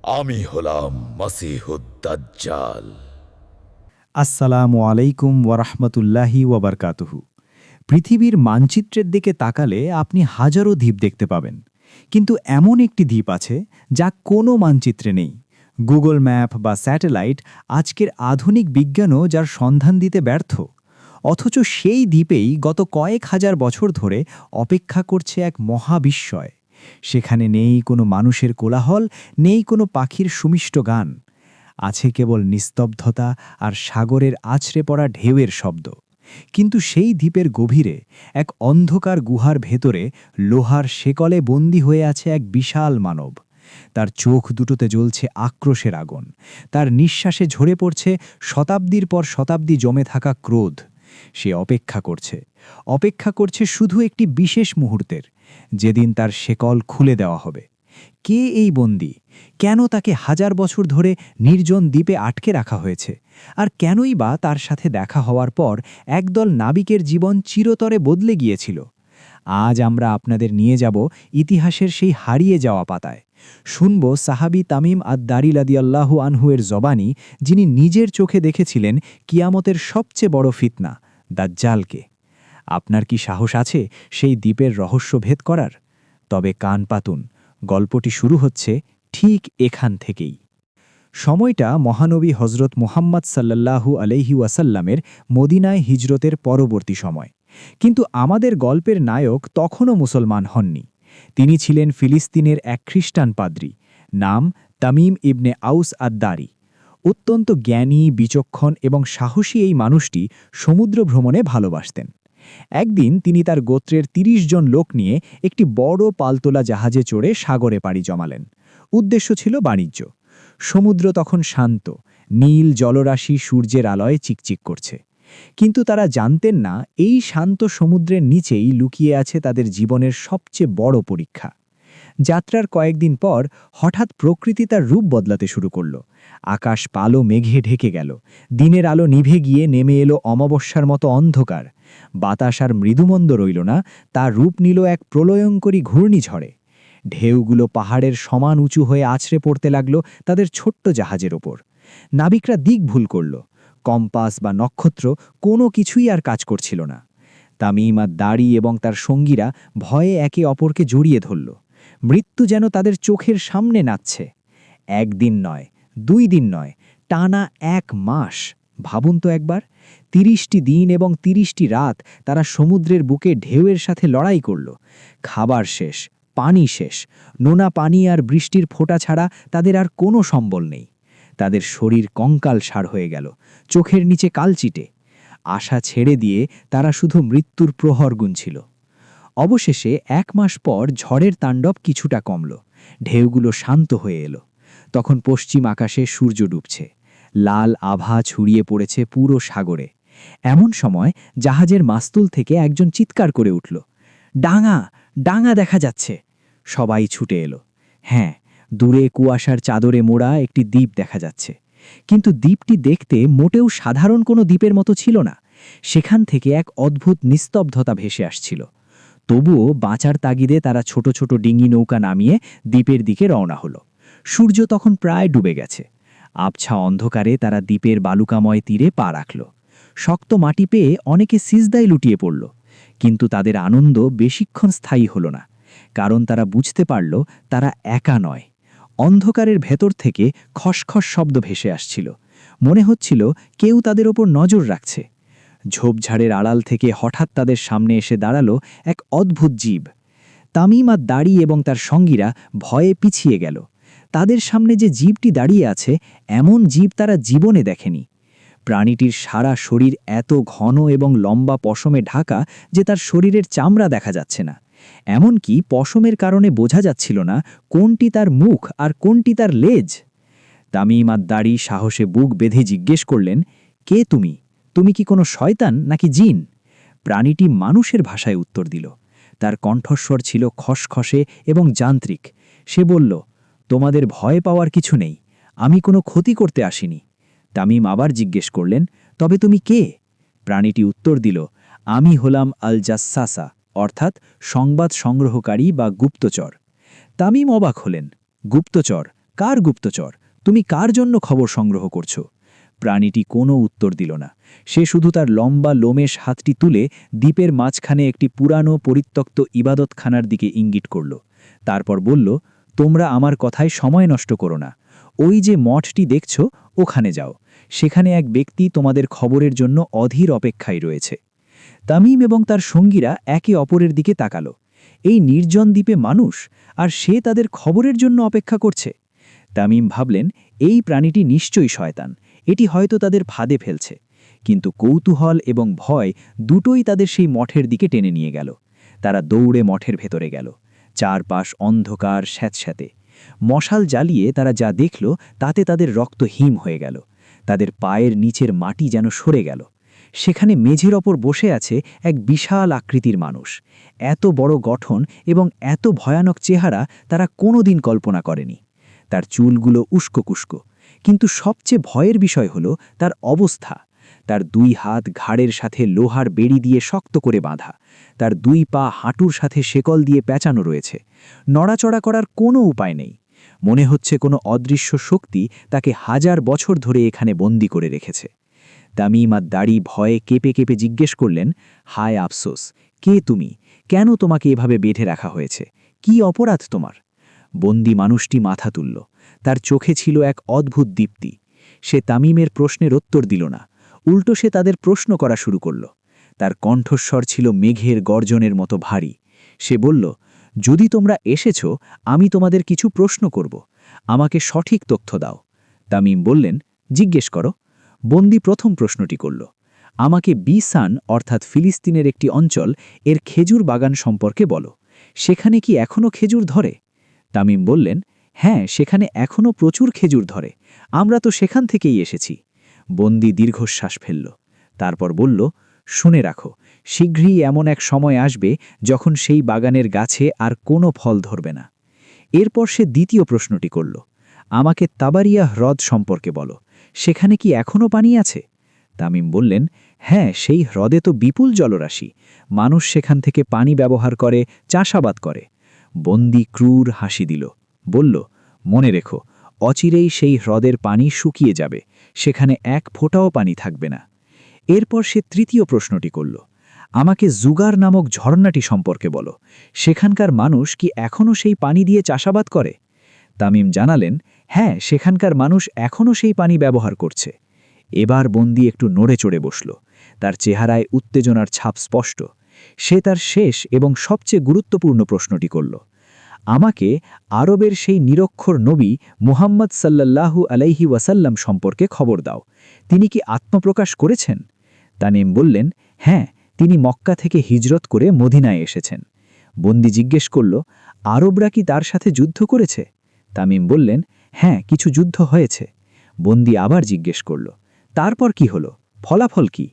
আমি হলাম মসিহুদ দাজ্জাল। আসসালামু আলাইকুম ওয়ারাহমাতুল্লাহি ওয়াবারকাতুহু। পৃথিবীর মানচিত্রের দিকে তাকালে আপনি হাজারো দ্বীপ দেখতে পাবেন, কিন্তু এমন একটি দ্বীপ আছে যা কোনো মানচিত্রে নেই। গুগল ম্যাপ বা স্যাটেলাইট আজকের আধুনিক বিজ্ঞানও যার সন্ধান দিতে ব্যর্থ। অথচ সেই দ্বীপেই গত কয়েক হাজার বছর ধরে অপেক্ষা করছে এক মহাবিস্ময়। সেখানে নেই কোনো মানুষের কোলাহল, নেই কোনো পাখির সুমিষ্ট গান। আছে কেবল নিস্তব্ধতা আর সাগরের আছড়ে পড়া ঢেউয়ের শব্দ। কিন্তু সেই দ্বীপের গভীরে এক অন্ধকার গুহার ভেতরে লোহার শেকলে বন্দী হয়ে আছে এক বিশাল মানব। তার চোখ দুটোতে জ্বলছে আক্রোশের আগুন, তার নিঃশ্বাসে ঝরে পড়ছে শতাব্দীর পর শতাব্দী জমে থাকা ক্রোধ। সে অপেক্ষা করছে শুধু একটি বিশেষ মুহূর্তের, যেদিন তার শেকল খুলে দেওয়া হবে। কে এই বন্দী? কেন তাকে হাজার বছর ধরে নির্জন দ্বীপে আটকে রাখা হয়েছে? আর কেনই বা তার সাথে দেখা হওয়ার পর একদল নাবিকের জীবন চিরতরে বদলে গিয়েছিল? আজ আমরা আপনাদের নিয়ে যাব ইতিহাসের সেই হারিয়ে যাওয়া পাতায়। শুনব সাহাবী তামিম আদ-দারি রাদিয়াল্লাহু আনহু-এর জবানি, যিনি নিজের চোখে দেখেছিলেন কিয়ামতের সবচেয়ে বড় ফিতনা, দাজ্জালকে। আপনার কি সাহস আছে সেই দ্বীপের রহস্য ভেদ করার? তবে কান পাতুন, গল্পটি শুরু হচ্ছে ঠিক এখান থেকেই। সময়টা মহানবী হজরত মুহাম্মদ সাল্লাল্লাহু আলাইহি ওয়াসাল্লামের মদিনায় হিজরতের পরবর্তী সময়। কিন্তু আমাদের গল্পের নায়ক তখনও মুসলমান হননি। তিনি ছিলেন ফিলিস্তিনের এক খ্রিস্টান পাদ্রী, নাম তামিম ইবনে আউস আদ-দারি। অত্যন্ত জ্ঞানী, বিচক্ষণ এবং সাহসী এই মানুষটি সমুদ্র ভ্রমণে ভালোবাসতেন। একদিন তিনি তার গোত্রের ৩০ জন লোক নিয়ে একটি বড় পালতোলা জাহাজে চড়ে সাগরে পাড়ি জমালেন। উদ্দেশ্য ছিল বাণিজ্য। সমুদ্র তখন শান্ত, নীল জলরাশি সূর্যের আলোয় চিকচিক করছে। কিন্তু তারা জানতেন না, এই শান্ত সমুদ্রের নিচেই লুকিয়ে আছে তাদের জীবনের সবচেয়ে বড় পরীক্ষা। যাত্রার কয়েকদিন পর হঠাৎ প্রকৃতি তার রূপ বদলাতে শুরু করল। আকাশ কালো মেঘে ঢেকে গেল, দিনের আলো নিভে গিয়ে নেমে এলো অমাবস্যার মতো অন্ধকার। বাতাস আর মৃদুমন্দ রইল না, তার রূপ নিল এক প্রলয়ঙ্করী ঘূর্ণিঝড়ে। ঢেউগুলো পাহাড়ের সমান উঁচু হয়ে আছড়ে পড়তে লাগল তাদের ছোট্ট জাহাজের ওপর। নাবিকরা দিক ভুল করল, কম্পাস বা নক্ষত্র কোনো কিছুই আর কাজ করছিল না। তামিম আদ-দারি এবং তার সঙ্গীরা ভয়ে একে অপরকে জড়িয়ে ধরল। মৃত্যু যেন তাদের চোখের সামনে নাচছে। একদিন নয়, ২ দিন নয়, টানা ১ মাস। ভাবুন তো একবার, ৩০টি দিন এবং ৩০টি রাত তারা সমুদ্রের বুকে ঢেউয়ের সাথে লড়াই করল। খাবার শেষ, পানি শেষ, নোনা পানি আর বৃষ্টির ফোঁটা ছাড়া তাদের আর কোনো সম্বল নেই। তাদের শরীর কঙ্কালসার হয়ে গেল, চোখের নিচে কালচিটে। আশা ছেড়ে দিয়ে তারা শুধু মৃত্যুর প্রহর গুনছিল। অবশেষে ১ মাস পর ঝড়ের তাণ্ডব কিছুটা কমল, ঢেউগুলো শান্ত হয়ে এলো। তখন পশ্চিম আকাশে সূর্য ডুবছে, লাল আভা ছড়িয়ে পড়েছে পুরো সাগরে। এমন সময় জাহাজের মাস্তুল থেকে একজন চিৎকার করে উঠল, ডাঙা, ডাঙা দেখা যাচ্ছে! সবাই ছুটে এলো। হ্যাঁ, দূরে কুয়াশার চাদরে মোড়া একটি দ্বীপ দেখা যাচ্ছে। কিন্তু দ্বীপটি দেখতে মোটেও সাধারণ কোনো দ্বীপের মতো ছিল না। সেখান থেকে এক অদ্ভুত নিস্তব্ধতা ভেসে আসছিল। তবুও বাঁচার তাগিদে তারা ছোট ছোট ডিঙি নৌকা নামিয়ে দ্বীপের দিকে রওনা হলো। সূর্য তখন প্রায় ডুবে গেছে। আবছা অন্ধকারে তারা দ্বীপের বালুকাময় তীরে পা রাখল। শক্ত মাটি পেয়ে অনেকে সিজদায় লুটিয়ে পড়ল। কিন্তু তাদের আনন্দ বেশিক্ষণ স্থায়ী হলো না, কারণ তারা বুঝতে পারল তারা একা নয়। অন্ধকারের ভেতর থেকে খসখস শব্দ ভেসে আসছিল। মনে হচ্ছিল কেউ তাদের ওপর নজর রাখছে। ঝোপঝাড়ের আড়াল থেকে হঠাৎ তাদের সামনে এসে দাঁড়ালো এক অদ্ভুত জীব। তামিম আদ-দারি এবং তার সঙ্গীরা ভয়ে পিছিয়ে গেল। তাদের সামনে যে জীবটি দাঁড়িয়ে আছে, এমন জীব তারা জীবনে দেখেনি। প্রাণীটির সারা শরীর এত ঘন এবং লম্বা পশমে ঢাকা যে তার শরীরের চামড়া দেখা যাচ্ছে না। এমনকি পশমের কারণে বোঝা যাচ্ছিল না কোনটি তার মুখ আর কোনটি তার লেজ। তামিম আদ-দারি সাহসে বুক বেঁধে জিজ্ঞেস করলেন, কে তুমি? তুমি কি কোনো শয়তান নাকি জিন? প্রাণীটি মানুষের ভাষায় উত্তর দিল। তার কণ্ঠস্বর ছিল খসখসে এবং যান্ত্রিক। সে বলল, তোমাদের ভয় পাওয়ার কিছু নেই, আমি কোনো ক্ষতি করতে আসিনি। তামিম আবার জিজ্ঞেস করলেন, তবে তুমি কে? প্রাণীটি উত্তর দিল, আমি হলাম আল জাসসাসা, অর্থাৎ সংবাদ সংগ্রহকারী বা গুপ্তচর। তামিম অবাক হলেন। গুপ্তচর, কার গুপ্তচর? তুমি কার জন্য খবর সংগ্রহ করছো? প্রাণীটি কোনো উত্তর দিল না। সে শুধু তার লম্বা লোমেশ হাতটি তুলে দ্বীপের মাঝখানে একটি পুরানো পরিত্যক্ত ইবাদতখানার দিকে ইঙ্গিত করল। তারপর বলল, তোমরা আমার কথায় সময় নষ্ট করো না। ওই যে মঠটি দেখছ, ওখানে যাও। সেখানে এক ব্যক্তি তোমাদের খবরের জন্য অধীর অপেক্ষায় রয়েছে। তামিম এবং তার সঙ্গীরা একে অপরের দিকে তাকালো। এই নির্জন দ্বীপে মানুষ, আর সে তাদের খবরের জন্য অপেক্ষা করছে। তামিম ভাবলেন, এই প্রাণীটি নিশ্চয়ই শয়তান, এটি হয়তো তাদের ফাঁদে ফেলছে। কিন্তু কৌতূহল এবং ভয় দুটোই তাদের সেই মঠের দিকে টেনে নিয়ে গেল। তারা দৌড়ে মঠের ভেতরে গেল। চারপাশ অন্ধকার স্যাঁতস্যাঁতে। মশাল জ্বালিয়ে তারা যা দেখল তাতে তাদের রক্ত হিম হয়ে গেল। তাদের পায়ের নিচের মাটি যেন সরে গেল। সেখানে মেঝের ওপর বসে আছে এক বিশাল আকৃতির মানুষ। এত বড় গঠন এবং এত ভয়ানক চেহারা তারা কোনোদিন কল্পনা করেনি। তার চুলগুলো উস্কোকুস্কো, কিন্তু সবচেয়ে ভয়ের বিষয় হলো তার অবস্থা। তার দুই হাত ঘাড়ের সাথে লোহার বেড়ি দিয়ে শক্ত করে বাঁধা, তার দুই পা হাঁটুর সাথে শেকল দিয়ে পেঁচানো রয়েছে। নড়াচড়া করার কোনো উপায় নেই। মনে হচ্ছে কোনো অদৃশ্য শক্তি তাকে হাজার বছর ধরে এখানে বন্দী করে রেখেছে। তামিম আর দাড়ি ভয়ে কেঁপে কেঁপে জিজ্ঞেস করলেন, হায় আফসোস, কে তুমি? কেন তোমাকে এভাবে বেঁধে রাখা হয়েছে? কি অপরাধ তোমার? বন্দি মানুষটি মাথা তুলল। তার চোখে ছিল এক অদ্ভুত দীপ্তি। সে তামিমের প্রশ্নের উত্তর দিল না, উল্টো সে তাদের প্রশ্ন করা শুরু করল। তার কণ্ঠস্বর ছিল মেঘের গর্জনের মতো ভারী। সে বলল, যদি তোমরা এসেছ, আমি তোমাদের কিছু প্রশ্ন করব। আমাকে সঠিক তথ্য দাও। তামিম বললেন, জিজ্ঞেস করো। বন্দি প্রথম প্রশ্নটি করল, আমাকে বিসান অর্থাৎ ফিলিস্তিনের একটি অঞ্চল এর খেজুর বাগান সম্পর্কে বলো। সেখানে কি এখনও খেজুর ধরে? তামিম বললেন, হ্যাঁ, সেখানে এখনও প্রচুর খেজুর ধরে। আমরা তো সেখান থেকেই এসেছি। বন্দি দীর্ঘশ্বাস ফেলল। তারপর বলল, শুনে রাখো, শীঘ্রই এমন এক সময় আসবে যখন সেই বাগানের গাছে আর কোনো ফল ধরবে না। এরপর সে দ্বিতীয় প্রশ্নটি করল, আমাকে তাবারিয়া হ্রদ সম্পর্কে বলো। সেখানে কি এখনও পানি আছে? তামিম বললেন, হ্যাঁ, সেই হ্রদে তো বিপুল জলরাশি। মানুষ সেখান থেকে পানি ব্যবহার করে, চাষাবাদ করে। বন্দি ক্রূর হাসি দিল, বলল, মনে রেখো, অচিরেই সেই হ্রদের পানি শুকিয়ে যাবে। সেখানে এক ফোঁটাও পানি থাকবে না। এরপর সে তৃতীয় প্রশ্নটি করল, আমাকে জুগার নামক ঝর্ণাটি সম্পর্কে বলো। সেখানকার মানুষ কি এখনও সেই পানি দিয়ে চাষাবাদ করে? তামিম জানালেন, হ্যাঁ, সেখানকার মানুষ এখনও সেই পানি ব্যবহার করছে। এবার বন্দি একটু নড়ে চড়ে বসল। তার চেহারায় উত্তেজনার ছাপ স্পষ্ট। সে তার শেষ এবং সবচেয়ে গুরুত্বপূর্ণ প্রশ্নটি করল, আমাকে আরবের সেই নিরক্ষর নবী মুহাম্মদ সাল্লাল্লাহু আলাইহি ওয়াসাল্লাম সম্পর্কে খবর দাও। তিনি কি আত্মপ্রকাশ করেছেন? তামিম বললেন, হ্যাঁ, তিনি মক্কা থেকে হিজরত করে মদিনায় এসেছেন। বন্দি জিজ্ঞেস করল, আরবরা কি তার সাথে যুদ্ধ করেছে? তামিম বললেন, হ্যাঁ, কিছু যুদ্ধ হয়েছে। বন্দি আবার জিজ্ঞেস করল, তারপর কি হলো? ফলাফল কি?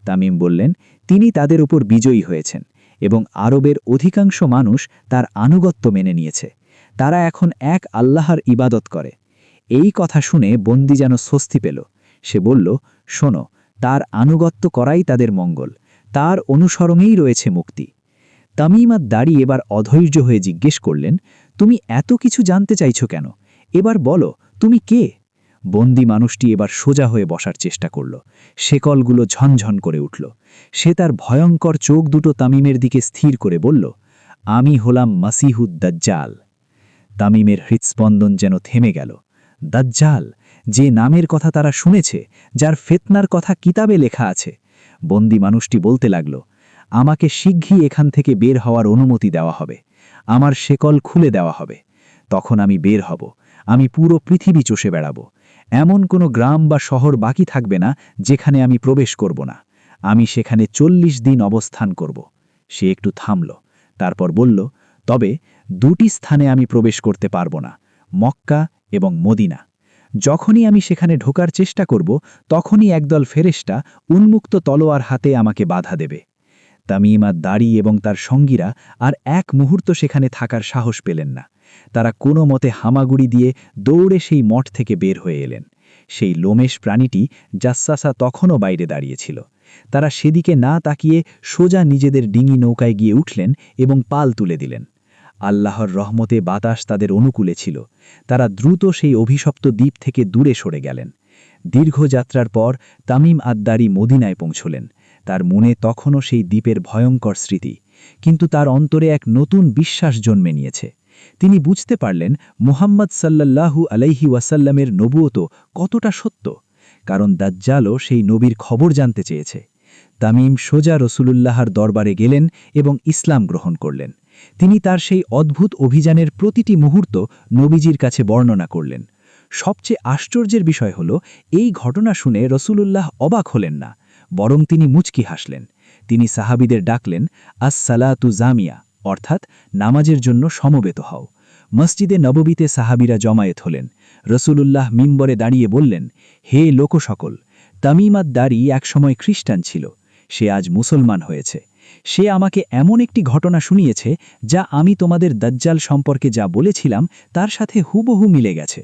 তামিম বললেন, তিনি তাদের উপর বিজয়ী হয়েছেন এবং আরবের অধিকাংশ মানুষ তার আনুগত্য মেনে নিয়েছে। তারা এখন এক আল্লাহর ইবাদত করে। এই কথা শুনে বন্দি যেন স্বস্তি পেল। সে বলল, শোনো, তার আনুগত্য করাই তাদের মঙ্গল। তার অনুসরণেই রয়েছে মুক্তি। তামিম আর দাড়ি এবার অধৈর্য হয়ে জিজ্ঞেস করলেন, তুমি এত কিছু জানতে চাইছো কেন? এবার বলো, তুমি কে? বন্দি মানুষটি এবার সোজা হয়ে বসার চেষ্টা করল। শেকলগুলো ঝনঝন করে উঠল। সে তার ভয়ঙ্কর চোখ দুটো তামিমের দিকে স্থির করে বলল, আমি হলাম মাসিহুদ দাজ্জাল। তামিমের হৃৎস্পন্দন যেন থেমে গেল। দাজ্জাল, যে নামের কথা তারা শুনেছে, যার ফিতনার কথা কিতাবে লেখা আছে। বন্দি মানুষটি বলতে লাগল, আমাকে শিগগিরই এখান থেকে বের হওয়ার অনুমতি দেওয়া হবে। আমার শেকল খুলে দেওয়া হবে। তখন আমি বের হব। আমি পুরো পৃথিবী চষে বেড়াব। এমন কোনো গ্রাম বা শহর বাকি থাকবে না যেখানে আমি প্রবেশ করব না। আমি সেখানে 40 দিন অবস্থান করব। সে একটু থামল। তারপর বলল, তবে দুটি স্থানে আমি প্রবেশ করতে পারব না, মক্কা এবং মদিনা। যখনই আমি সেখানে ঢোকার চেষ্টা করব, তখনই একদল ফেরেশতা উন্মুক্ত তলোয়ার হাতে আমাকে বাধা দেবে। তামিম আর দাড়ি এবং তার সঙ্গীরা আর এক মুহূর্ত সেখানে থাকার সাহস পেলেন না। তারা কোনো মতে হামাগুড়ি দিয়ে দৌড়ে সেই মঠ থেকে বের হয়ে এলেন। সেই লোমেশ প্রাণীটি জাসসাসা তখনও বাইরে দাঁড়িয়েছিল। তারা সেদিকে না তাকিয়ে সোজা নিজেদের ডিঙি নৌকায় গিয়ে উঠলেন এবং পাল তুলে দিলেন। আল্লাহর রহমতে বাতাস তাদের অনুকূলে ছিল। তারা দ্রুত সেই অভিশপ্ত দ্বীপ থেকে দূরে সরে গেলেন। দীর্ঘ যাত্রার পর তামিম আদ-দারি মদিনায় পৌঁছলেন। তার মনে তখনও সেই দ্বীপের ভয়ঙ্কর স্মৃতি, কিন্তু তার অন্তরে এক নতুন বিশ্বাস জন্মে নিয়েছে। তিনি বুঝতে পারলেন মুহাম্মদ সাল্লাল্লাহু আলাইহি ওয়াসাল্লামের নবুয়ত কতটা সত্য, কারণ দাজ্জালও সেই নবীর খবর জানতে চেয়েছে। তামিম সোজা রসূলুল্লাহর দরবারে গেলেন এবং ইসলাম গ্রহণ করলেন। তিনি তার সেই অদ্ভুত অভিযানের প্রতিটি মুহূর্ত নবীজির কাছে বর্ণনা করলেন। সবচেয়ে আশ্চর্যের বিষয় হল, এই ঘটনা শুনে রসূলুল্লাহ অবাক হলেন না, বরং তিনি মুচকি হাসলেন। তিনি সাহাবীদের ডাকলেন, আস-সালাতু জামিয়া, অর্থাৎ নামাজের জন্য সমবেত হও। মসজিদে নববীতে সাহাবীরা জমায়েত হলেন। রসূলুল্লাহ মিম্বরে দাঁড়িয়ে বললেন, হে লোকসকল, তামিম আদ-দারি একসময় খ্রিস্টান ছিল, সে আজ মুসলমান হয়েছে। সে আমাকে এমন একটি ঘটনা শুনিয়েছে যা আমি তোমাদের দাজ্জাল সম্পর্কে যা বলেছিলাম তার সাথে হুবহু মিলে গেছে।